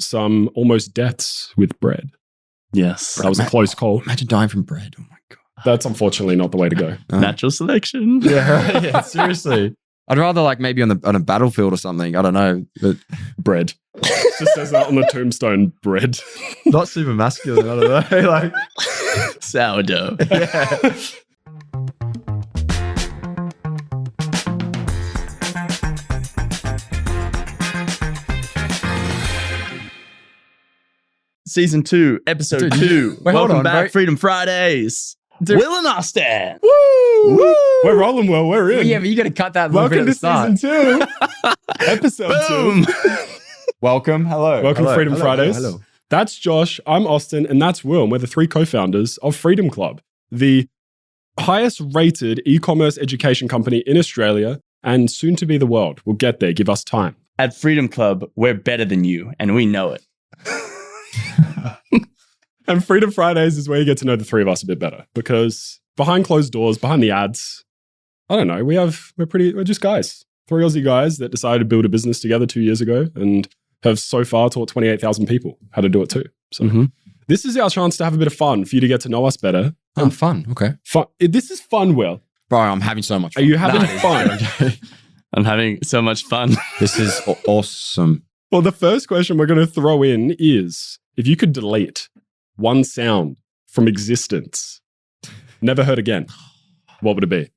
some almost deaths with bread. Yes. That was a close call. Imagine dying from bread. Oh my God. That's unfortunately not the way to go. Natural selection. Yeah, seriously. I'd rather like maybe on a battlefield or something. I don't know. But Bread. It just says that on the tombstone, bread. not super masculine. I don't know. Like Sourdough. yeah. Season 2, episode Dude, 2. wait, hold Welcome on, back, bro. Freedom Fridays. Dude. Will and Austin. Woo! We're rolling well. We're in. Yeah, but you got to cut that little bit Welcome at to the start. season 2. Episode Boom. 2. Welcome. Hello. Welcome to Freedom Fridays. Hello. That's Josh. I'm Austin. And that's Will. And we're the 3 co-founders of Freedom Club, the highest rated e-commerce education company in Australia and soon to be the world. We'll get there. Give us time. At Freedom Club, we're better than you, and we know it. And Freedom Fridays is where you get to know the 3 of us a bit better because behind closed doors, behind the ads, I don't know, we're just guys. 3 Aussie guys that decided to build a business together 2 years ago and have so far taught 28,000 people how to do it too. So this is our chance to have a bit of fun for you to get to know us better. Oh, fun. Okay. Fun. This is fun, Will. Bro, I'm having so much fun. Are you having fun? Okay. I'm having so much fun. This is awesome. Well, the first question we're going to throw in is, if you could delete one sound from existence, never heard again, what would it be?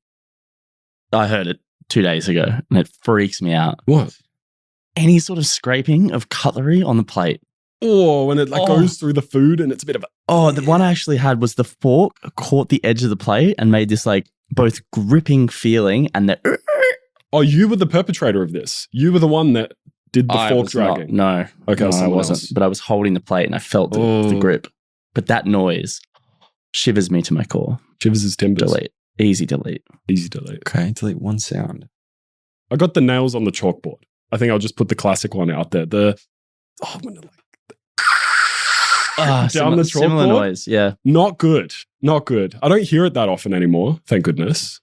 I heard it 2 days ago, and it freaks me out. What? Any sort of scraping of cutlery on the plate. Or when it goes through the food and it's a bit of a... Oh, the one I actually had was the fork caught the edge of the plate and made this like both gripping feeling and the... Oh, you were the perpetrator of this. You were the one that did the I fork was not- dragging. No. Okay, No, I someone wasn't. else. But I was holding the plate and I felt the grip. But that noise shivers me to my core. Shivers his timbers. Delete. Easy delete. Easy delete. Okay, delete one sound. I got the nails on the chalkboard. I think I'll just put the classic one out there. Down the Similar chalkboard? noise, yeah. Not good. Not good. I don't hear it that often anymore, thank goodness.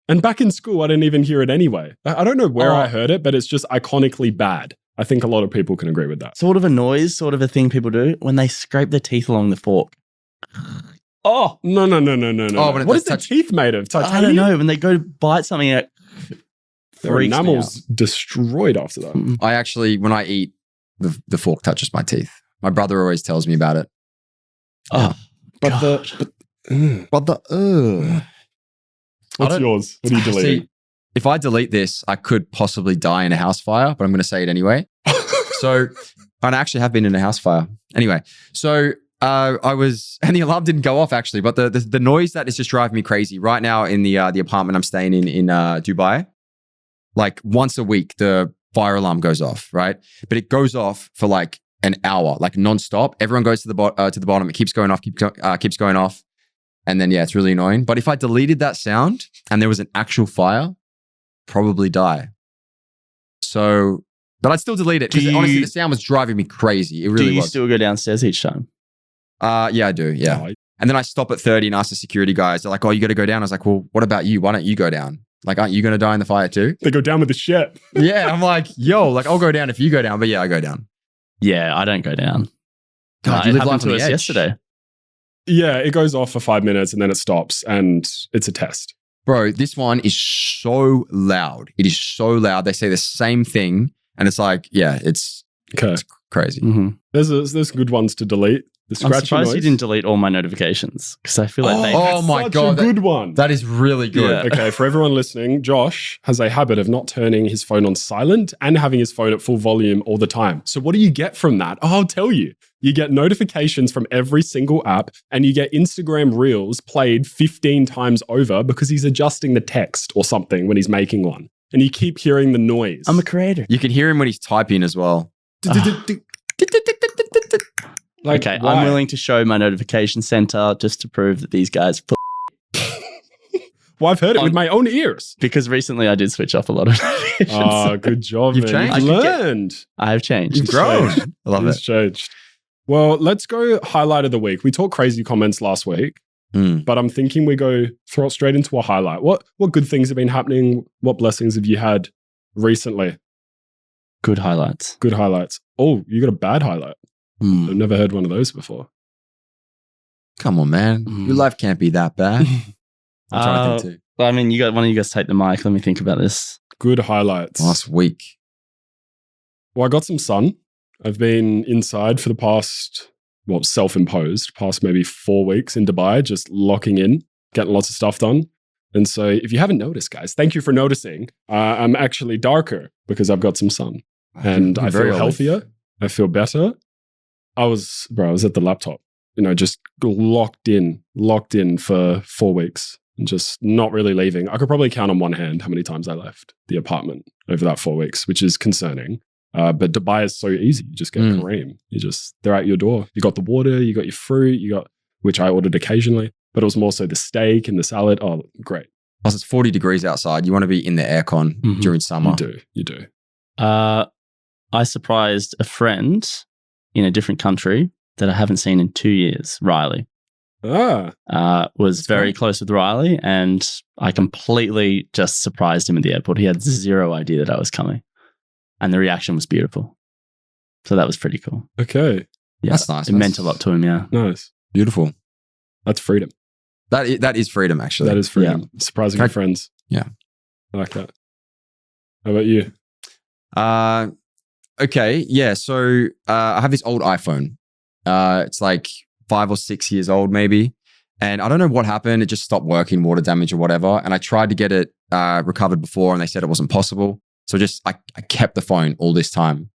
And back in school, I didn't even hear it anyway. I don't know where I heard it, but it's just iconically bad. I think a lot of people can agree with that. Sort of a noise, sort of a thing people do when they scrape their teeth along the fork. Oh, No. Oh, but What is that's the teeth made of? I Titanium? don't know. When they go to bite something, it Their freaks me enamel's destroyed after that. out. I actually, when I eat, the fork touches my teeth. My brother always tells me about it. Oh, But God. What's yours? What are you deleting? See, if I delete this, I could possibly die in a house fire, but I'm going to say it anyway. So, and I actually have been in a house fire. Anyway, so I was, and the alarm didn't go off actually, but the noise that is just driving me crazy right now in the apartment I'm staying in Dubai, like once a week, the fire alarm goes off, right? But it goes off for like an hour, like nonstop. Everyone goes to the bottom. It keeps going off, keeps going off. And then, yeah, it's really annoying. But if I deleted that sound and there was an actual fire, probably die. So, but I'd still delete it because honestly, the sound was driving me crazy. It really Do you was. still go downstairs each time? Yeah, I do. Yeah. No, And then I stop at 30 and ask the security guys. They're like, "Oh, you got to go down." I was like, "Well, what about you? Why don't you go down? Like, aren't you going to die in the fire too?" They go down with the shit. Yeah. I'm like, yo, like I'll go down if you go down. But yeah, I go down. Yeah, I don't go down. God, It you live happened life on to the us edge. yesterday. Yeah, it goes off for 5 minutes and then it stops and it's a test. Bro, this one is so loud. It is so loud. They say the same thing. And it's like, yeah, it's Okay. crazy. Mm-hmm. There's good ones to delete. The I'm scratchy surprised noise. you didn't delete all my notifications because I feel like they... Oh my Such God, a good one. That is really good. Yeah. Okay, for everyone listening, Josh has a habit of not turning his phone on silent and having his phone at full volume all the time. So what do you get from that? Oh, I'll tell you. You get notifications from every single app and you get Instagram Reels played 15 times over because he's adjusting the text or something when he's making one. And you keep hearing the noise. I'm a creator. You can hear him when he's typing as well. Like, Okay, why? I'm willing to show my notification center just to prove that these guys... Well, I've heard it with my own ears. Because recently I did switch off a lot of notifications. Oh, good job, You've man. changed. You've learned. I have changed. You've grown. changed. I love It's it. changed. Well, let's go highlight of the week. We talked crazy comments last week, but I'm thinking we throw it straight into a highlight. What good things have been happening? What blessings have you had recently? Good highlights. Good highlights. Oh, you got a bad highlight. I've never heard one of those before. Come on, man. Your life can't be that bad. I'm trying to think too. I mean, one of you guys take the mic. Let me think about this. Good highlights. Last week. Well, I got some sun. I've been inside for the past, self-imposed, past maybe 4 weeks in Dubai, just locking in, getting lots of stuff done. And so if you haven't noticed, guys, thank you for noticing. I'm actually darker because I've got some sun. And I feel healthier. I feel better. I was at the laptop, just locked in for 4 weeks and just not really leaving. I could probably count on one hand how many times I left the apartment over that 4 weeks, which is concerning. But Dubai is so easy. You just get Kareem. They're at your door. You got the water, you got your fruit, which I ordered occasionally, but it was more so the steak and the salad. Oh, great. Plus it's 40 degrees outside. You want to be in the aircon during summer. You do. I surprised a friend in a different country that I haven't seen in 2 years, Riley. Was very close with Riley, and I completely just surprised him at the airport. He had zero idea that I was coming, and the reaction was beautiful. So that was pretty cool. Okay. Yeah, that's nice. It meant a lot to him, yeah. Nice. Beautiful. That's freedom. That is freedom, actually. That is freedom. Yeah. Surprising your friends. Yeah. I like that. How about you? Okay. Yeah. So I have this old iPhone. It's like 5 or 6 years old, maybe. And I don't know what happened. It just stopped working, water damage or whatever. And I tried to get it recovered before, and they said it wasn't possible. So I kept the phone all this time.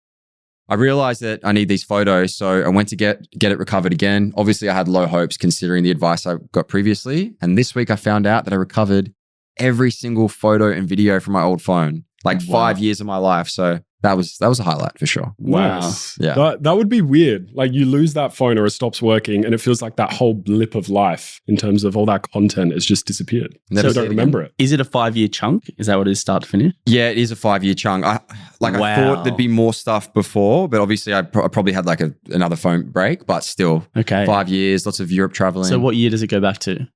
I realized that I need these photos, so I went to get it recovered again. Obviously, I had low hopes considering the advice I got previously. And this week I found out that I recovered every single photo and video from my old phone, like 5 years of my life. So that was a highlight for sure. Wow. Nice. Yeah. That would be weird. Like you lose that phone or it stops working and it feels like that whole blip of life in terms of all that content has just disappeared. Never so don't remember it. Is it a 5-year chunk? Is that what it is, start to finish? Yeah, it is a 5-year chunk. I thought there'd be more stuff before, but obviously I probably had like another phone break, but still. Okay. 5 years, lots of Europe traveling. So what year does it go back to?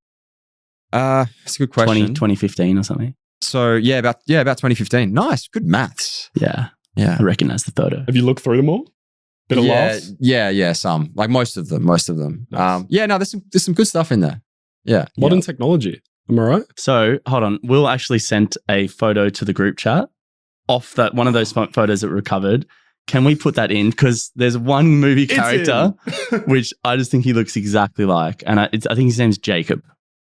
It's a good question. 2015 or something? So about 2015. Nice. Good maths. Yeah. Yeah. I recognize the photo. Have you looked through them all? Bit of laughs? Yeah, some. Like most of them. Nice. There's some good stuff in there. Yeah. Modern technology. Am I right? So hold on. Will actually sent a photo to the group chat off that one of those photos that were recovered. Can we put that in? Because there's one movie character which I just think he looks exactly like. And I think his name's Jacob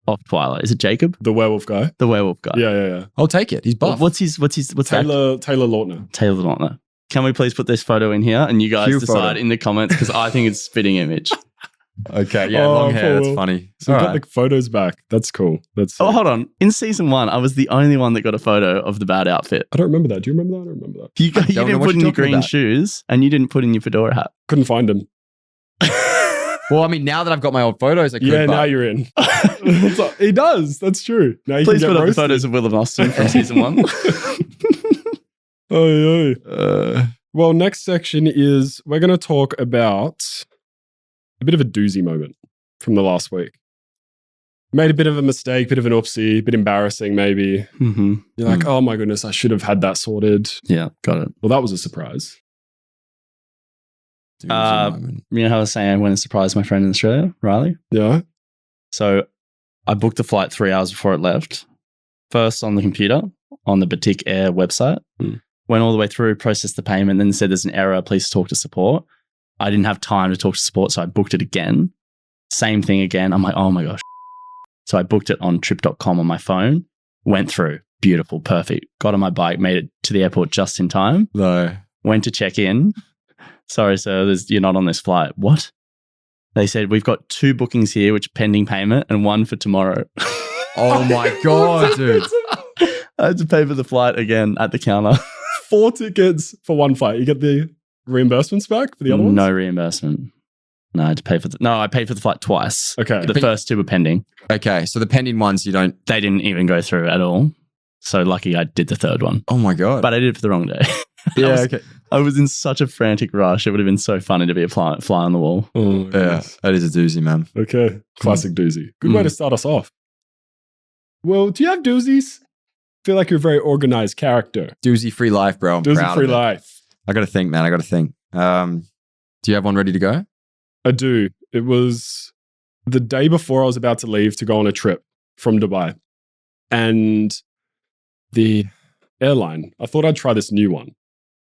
off Twilight. Is it Jacob? The werewolf guy? The werewolf guy. Yeah. I'll take it. He's buff. What's Taylor Lautner. Taylor Lautner. Can we please put this photo in here and you guys decide in the comments, because I think it's fitting image. Okay, yeah, long hair. That's funny. So we got the photos back. That's cool. Hold on. In season 1, I was the only one that got a photo of the bad outfit. I don't remember that. Do you remember that? I don't remember that. You didn't put in your green shoes and you didn't put in your fedora hat. Couldn't find him. Well, I mean, now that I've got my old photos, I could. Yeah, now you're in. He does. That's true. Now you please can put up the roasted. photos of Will and Austin from season 1. Well, next section is we're going to talk about a bit of a doozy moment from the last week. Made a bit of a mistake, bit of an oopsie, a bit embarrassing maybe. Mm-hmm. You're like, oh my goodness, I should have had that sorted. Yeah, got it. Well, that was a surprise. You know how I was saying I went and surprised my friend in Australia, Riley? Yeah. So I booked the flight 3 hours before it left. First on the computer, on the Batik Air website. Went all the way through, processed the payment, then said there's an error, please talk to support. I didn't have time to talk to support, so I booked it again. Same thing again. I'm like, oh my gosh. So I booked it on trip.com on my phone, went through, beautiful, perfect. Got on my bike, made it to the airport just in time. No. Went to check in. Sorry, sir, you're not on this flight. What? They said, we've got 2 bookings here, which are pending payment, and 1 for tomorrow. Oh my God, dude. I had to pay for the flight again at the counter. 4 tickets for 1 flight. You get the reimbursements back for the other ones? No reimbursement. No, I had to pay for I paid for the flight twice. Okay. The first 2 were pending. Okay, so the pending ones you don't... They didn't even go through at all. So lucky I did the 3rd one. Oh my God. But I did it for the wrong day. Okay. I was in such a frantic rush. It would have been so funny to be a fly on the wall. Oh, yeah, that is a doozy, man. Okay. Classic doozy. Good way to start us off. Well, do you have doozies? I feel like you're a very organized character. Doozy free life, bro. I'm Doozy proud free of it. life. I got to think, man. I got to think. Do you have one ready to go? I do. It was the day before I was about to leave to go on a trip from Dubai. And the airline, I thought I'd try this new one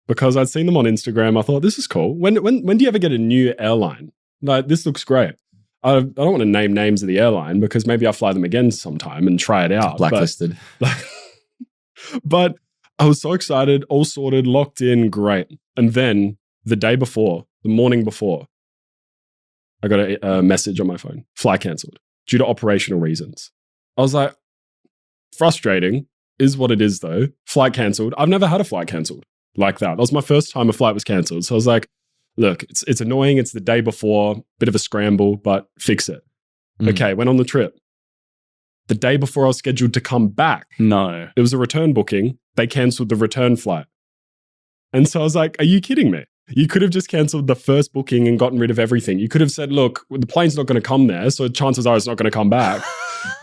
because I'd seen them on Instagram. I thought, this is cool. When do you ever get a new airline? Like, this looks great. I don't want to name names of the airline because maybe I'll fly them again sometime and try it out. Blacklisted. But I was so excited, all sorted, locked in, great. And then the day before, the morning before, I got a message on my phone, flight cancelled due to operational reasons. I was like, frustrating is what it is though. Flight cancelled. I've never had a flight cancelled like that. That was my first time a flight was cancelled. So I was like, look, it's annoying. It's the day before, bit of a scramble, but fix it. Okay, went on the trip. The day before I was scheduled to come back. No. It was a return booking. They cancelled the return flight. And so I was like, are you kidding me? You could have just cancelled the first booking and gotten rid of everything. You could have said, look, the plane's not going to come there, so chances are it's not going to come back.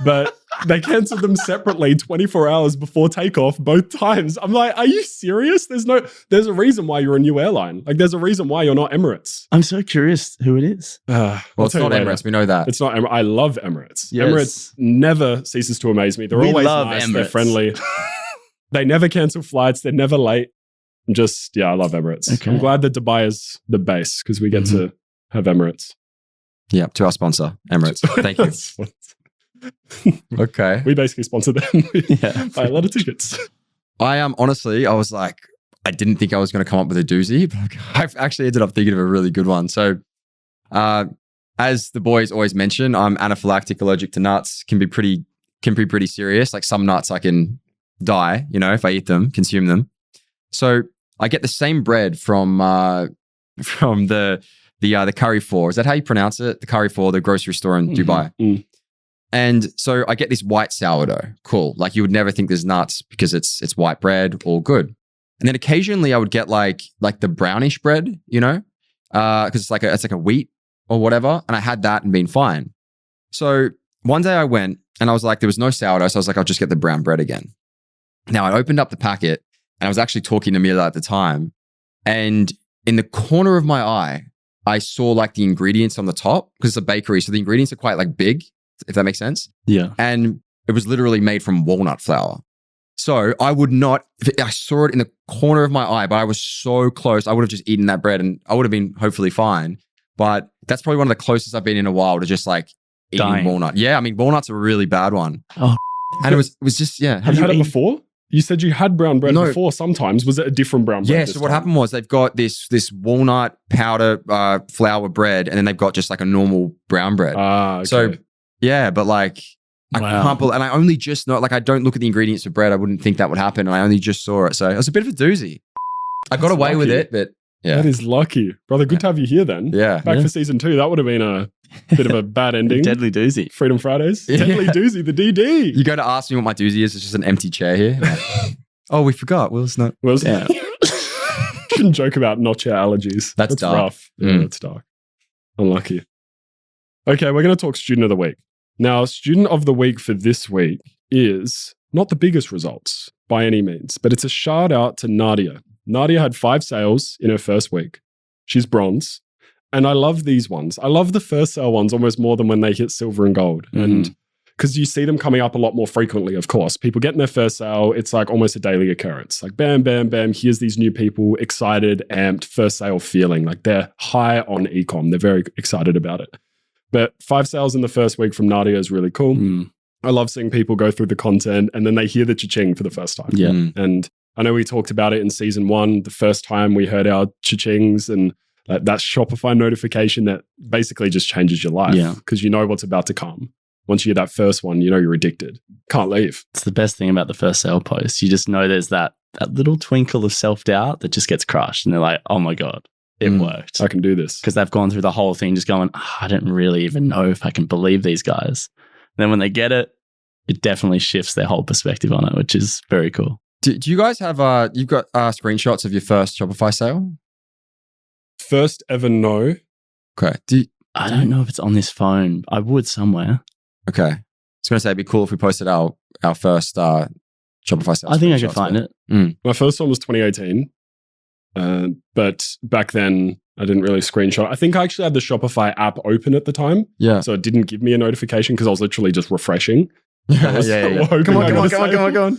But they cancelled them separately 24 hours before takeoff both times. I'm like, are you serious? There's a reason why you're a new airline. Like, there's a reason why you're not Emirates. I'm so curious who it is. Well, it's not Emirates. We know that. It's not Emirates. I love Emirates. Yes. Emirates never ceases to amaze me. They're We always love nice. Emirates. They're friendly. They never cancel flights. They're never late. I love Emirates. Okay. I'm glad that Dubai is the base because we get to have Emirates. Yeah, to our sponsor, Emirates. Thank you. Okay. We basically sponsor them. Yeah. Buy a lot of tickets. I am honestly, I was like, I didn't think I was going to come up with a doozy, but I've actually ended up thinking of a really good one. So, as the boys always mention, I'm anaphylactic, allergic to nuts. Can be pretty serious. Like some nuts, I can die. If I eat them, consume them. So I get the same bread from the Carrefour. Is that how you pronounce it? The Carrefour, the grocery store in Dubai. And so I get this white sourdough. Cool. Like you would never think there's nuts because it's white bread, all good. And then occasionally I would get like the brownish bread, because it's like a wheat or whatever. And I had that and been fine. So one day I went and I was like, there was no sourdough. So I was like, I'll just get the brown bread again. Now I opened up the packet and I was actually talking to Mila at the time. And in the corner of my eye, I saw like the ingredients on the top because it's a bakery. So the ingredients are quite like big, if that makes sense. Yeah. And it was literally made from walnut flour. So I saw it in the corner of my eye, but I was so close. I would have just eaten that bread and I would have been hopefully fine. But that's probably one of the closest I've been in a while to just like eating Dying. walnut. Yeah. I mean, walnut's a really bad one. Oh. And it was just, yeah. Have you had it before? You said you had brown bread before sometimes. Was it a different brown bread? Yeah, so what happened was they've got this walnut powder flour bread and then they've got just like a normal brown bread. Okay. So yeah, but like I can't believe, and I only just know, like I don't look at the ingredients of bread. I wouldn't think that would happen. And I only just saw it. So it was a bit of a doozy. I got away with it, but yeah. That is lucky. Brother, good to have you here then. Yeah. Back for season 2. That would have been a bit of a bad ending. Deadly doozy. Freedom Fridays. Yeah. Deadly doozy, the DD. You go to ask me what my doozy is, it's just an empty chair here. Oh, we forgot. Well, it's not. Well, Yeah. shouldn't joke about not chair allergies. That's dark. rough. Yeah, that's dark. Unlucky. Okay, we're going to talk Student of the Week. Now, Student of the Week for this week is not the biggest results by any means, but it's a shout out to Nadia. Nadia had 5 sales in her first week. She's bronze. And I love these ones. I love the first sale ones almost more than when they hit silver and gold. And because you see them coming up a lot more frequently, of course. People getting their first sale, it's like almost a daily occurrence. Like bam, bam, bam, here's these new people, excited, amped, first sale feeling. Like they're high on Ecom. They're very excited about it. But 5 sales in the first week from Nadia is really cool. I love seeing people go through the content and then they hear the cha-ching for the first time. Yeah. And I know we talked about it in season 1, the first time we heard our cha-chings and that Shopify notification that basically just changes your life because you know what's about to come. Once you hear that first one, you know you're addicted. Can't leave. It's the best thing about the first sale post. You just know there's that little twinkle of self-doubt that just gets crushed. And they're like, oh my God, it worked. I can do this. Because they've gone through the whole thing just going, I don't really even know if I can believe these guys. And then when they get it, it definitely shifts their whole perspective on it, which is very cool. Do you guys have, you've got screenshots of your first Shopify sale? First ever no. Okay. I don't know if it's on this phone. I would somewhere. Okay. I was going to say it'd be cool if we posted our first Shopify sales. I think I could find it. My first one was 2018. But back then, I didn't really screenshot. I think I actually had the Shopify app open at the time. Yeah. So it didn't give me a notification because I was literally just refreshing. Yeah. Come on.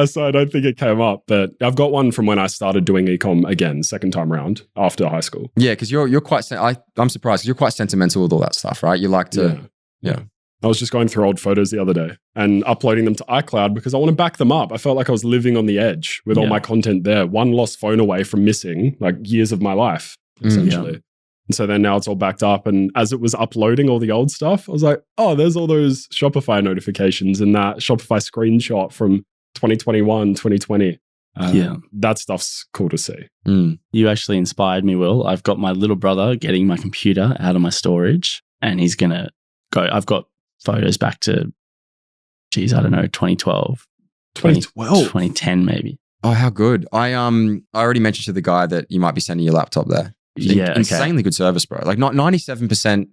So I don't think it came up. But I've got one from when I started doing ecom again, second time round after high school. Yeah, because you're quite. I'm surprised because you're quite sentimental with all that stuff, right? You like to. Yeah. I was just going through old photos the other day and uploading them to iCloud because I want to back them up. I felt like I was living on the edge with all my content there. One lost phone away from missing like years of my life, essentially. And so then now it's all backed up. And as it was uploading all the old stuff, I was like, oh, there's all those Shopify notifications and that Shopify screenshot from 2021, 2020. That stuff's cool to see. You actually inspired me, Will. I've got my little brother getting my computer out of my storage and he's going to go. I've got photos back to, I don't know, 2012. 2010 maybe. Oh, how good. I already mentioned to the guy that you might be sending your laptop there. Insanely good service, bro. Like not 97%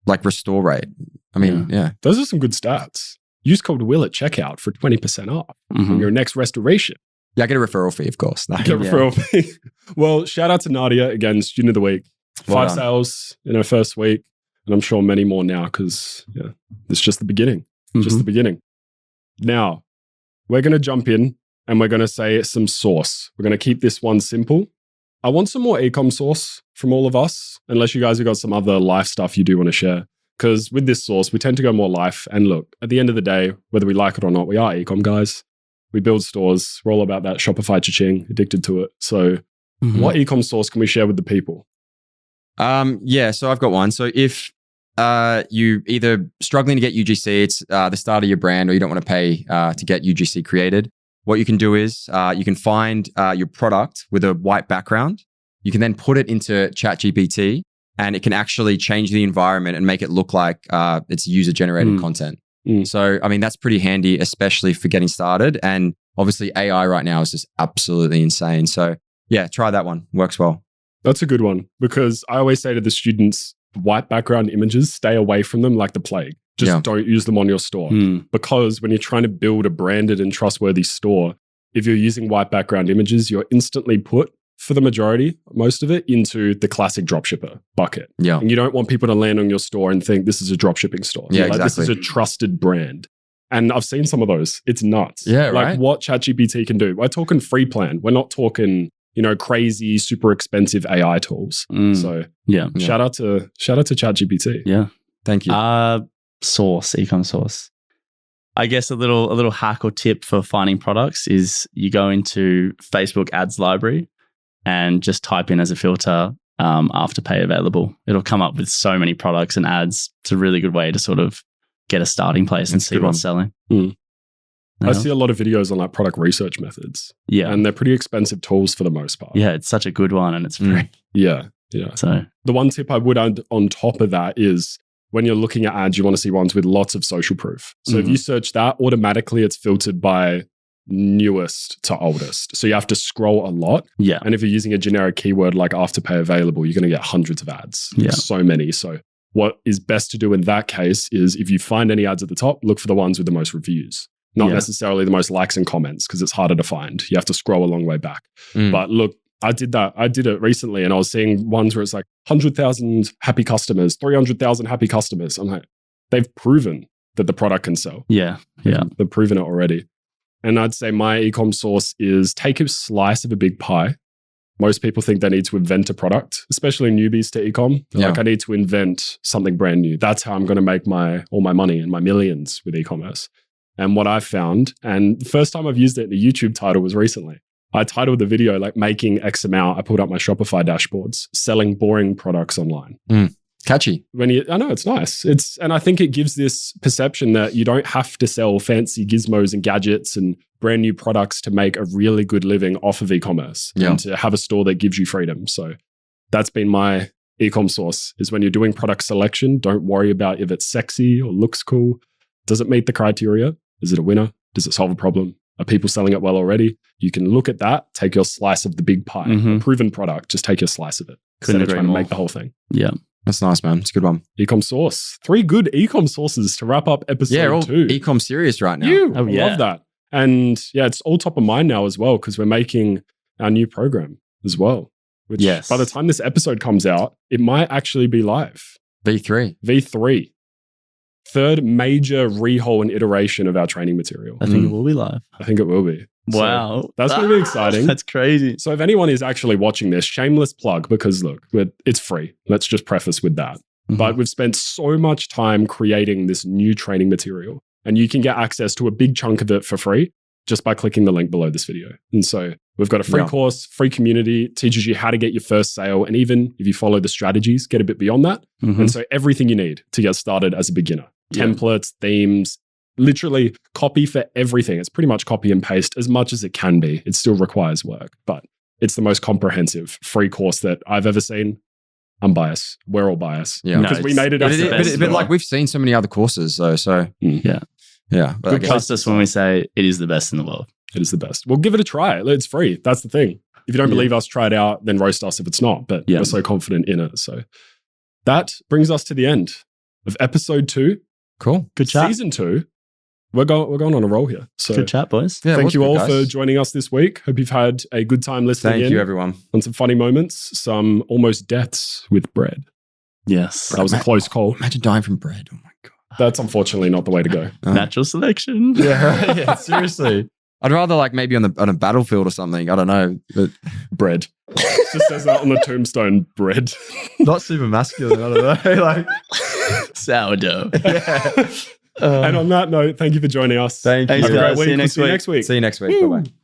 like restore rate. I mean, Those are some good stats. Use code WILL at checkout for 20% off on your next restoration. Yeah, I get a referral fee, of course. Get a referral fee. Well, shout out to Nadia, again, Student of the Week. 5 sales in her first week. And I'm sure many more now because it's just the beginning. Just the beginning. Now, we're going to jump in and we're going to say some source. We're going to keep this one simple. I want some more ecom source from all of us, unless you guys have got some other life stuff you do want to share. Because with this source, we tend to go more life. And look, at the end of the day, whether we like it or not, we are ecom guys. We build stores. We're all about that Shopify cha-ching, addicted to it. So what ecom source can we share with the people? So I've got one. So if you either struggling to get UGC, it's the start of your brand, or you don't want to pay to get UGC created, what you can do is you can find your product with a white background. You can then put it into ChatGPT and it can actually change the environment and make it look like it's user-generated content. So, I mean, that's pretty handy, especially for getting started. And obviously AI right now is just absolutely insane. So yeah, try that one. Works well. That's a good one because I always say to the students, white background images, stay away from them like the plague. Just don't use them on your store. Because when you're trying to build a branded and trustworthy store, if you're using white background images, you're instantly put, for the majority, most of it, into the classic dropshipper bucket. Yeah. And you don't want people to land on your store and think this is a dropshipping store. Yeah, like, exactly. This is a trusted brand. And I've seen some of those. It's nuts. Yeah, like right? what ChatGPT can do. We're talking free plan. We're not talking, crazy, super expensive AI tools. So shout out to ChatGPT. Yeah. Thank you. Ecom source. I guess a little hack or tip for finding products is you go into Facebook ads library and just type in as a filter Afterpay available. It'll come up with so many products and ads. It's a really good way to sort of get a starting place and see what's selling. I see a lot of videos on like product research methods. Yeah. And they're pretty expensive tools for the most part. Yeah, it's such a good one and it's free. Yeah. So the one tip I would add on top of that is when you're looking at ads, you want to see ones with lots of social proof. So if you search that, automatically it's filtered by newest to oldest. So you have to scroll a lot. Yeah. And if you're using a generic keyword like Afterpay available, you're going to get hundreds of ads. Yeah. So many. So what is best to do in that case is if you find any ads at the top, look for the ones with the most reviews. Not necessarily the most likes and comments because it's harder to find. You have to scroll a long way back. But look, I did that. I did it recently and I was seeing ones where it's like 100,000 happy customers, 300,000 happy customers. I'm like, they've proven that the product can sell. Yeah. They've proven it already. And I'd say my ecom source is take a slice of a big pie. Most people think they need to invent a product, especially newbies to ecom. They're like, I need to invent something brand new. That's how I'm going to make all my money and my millions with e-commerce. And what I've found, and the first time I've used it in a YouTube title was recently. I titled the video like making X amount. I pulled up my Shopify dashboards, selling boring products online. Catchy. I know it's nice. And I think it gives this perception that you don't have to sell fancy gizmos and gadgets and brand new products to make a really good living off of e-commerce and to have a store that gives you freedom. So that's been my ecom source is when you're doing product selection, don't worry about if it's sexy or looks cool. Does it meet the criteria? Is it a winner? Does it solve a problem? Are people selling it well already? You can look at that, take your slice of the big pie, a proven product, just take your slice of it. Couldn't instead of agree trying more. to make the whole thing. Yeah. That's nice, man. It's a good one. Ecom source. 3 good ecom sources to wrap up episode 2. Yeah, all ecom serious right now. I love that. And it's all top of mind now as well because we're making our new program. as well. Which Yes. by the time this episode comes out, it might actually be live. V3. V3. Third major rehaul and iteration of our training material. I think it will be live. I think it will be. So Wow. that's going to be exciting. That's crazy. So if anyone is actually watching this, shameless plug, because look, it's free. Let's just preface with that. Mhm. But we've spent so much time creating this new training material, and you can get access to a big chunk of it for free just by clicking the link below this video. And so we've got a free course, free community, teaches you how to get your first sale. And even if you follow the strategies, get a bit beyond that. Mhm. And so everything you need to get started as a beginner, Yeah. templates, themes, literally copy for everything. It's pretty much copy and paste as much as it can be. It still requires work, but it's the most comprehensive free course that I've ever seen. I'm biased. We're all biased. Yeah. Because we made it But, ourselves. but like we've seen so many other courses though. So Yeah. yeah. But I Good guess- Trust us when we say it is the best in the world. It is the best. Well, give it a try. It's free. That's the thing. If you don't Yeah. believe us, try it out, then roast us if it's not. But Yeah. we're so confident in it. So that brings us to the end of episode 2, Cool. Good chat. season 2. We're going on a roll here. So Good chat, boys. Yeah, it thank was you good, all guys. for joining us this week. Hope you've had a good time listening Thank in you, everyone. on some funny moments, some almost deaths with bread. Yes. That was a close call. Imagine dying from bread. Oh my god. That's unfortunately not the way to go. Natural selection. Yeah, yeah, seriously. I'd rather like maybe on a battlefield or something. I don't know, but Bread. It just says that on the tombstone, bread. not super masculine. I don't know. Like, Sourdough. yeah. And on that note, thank you for joining us. Thank you. Thanks, Have a great guys. week. See you We'll next see you week. next week. See you next week. Bye bye.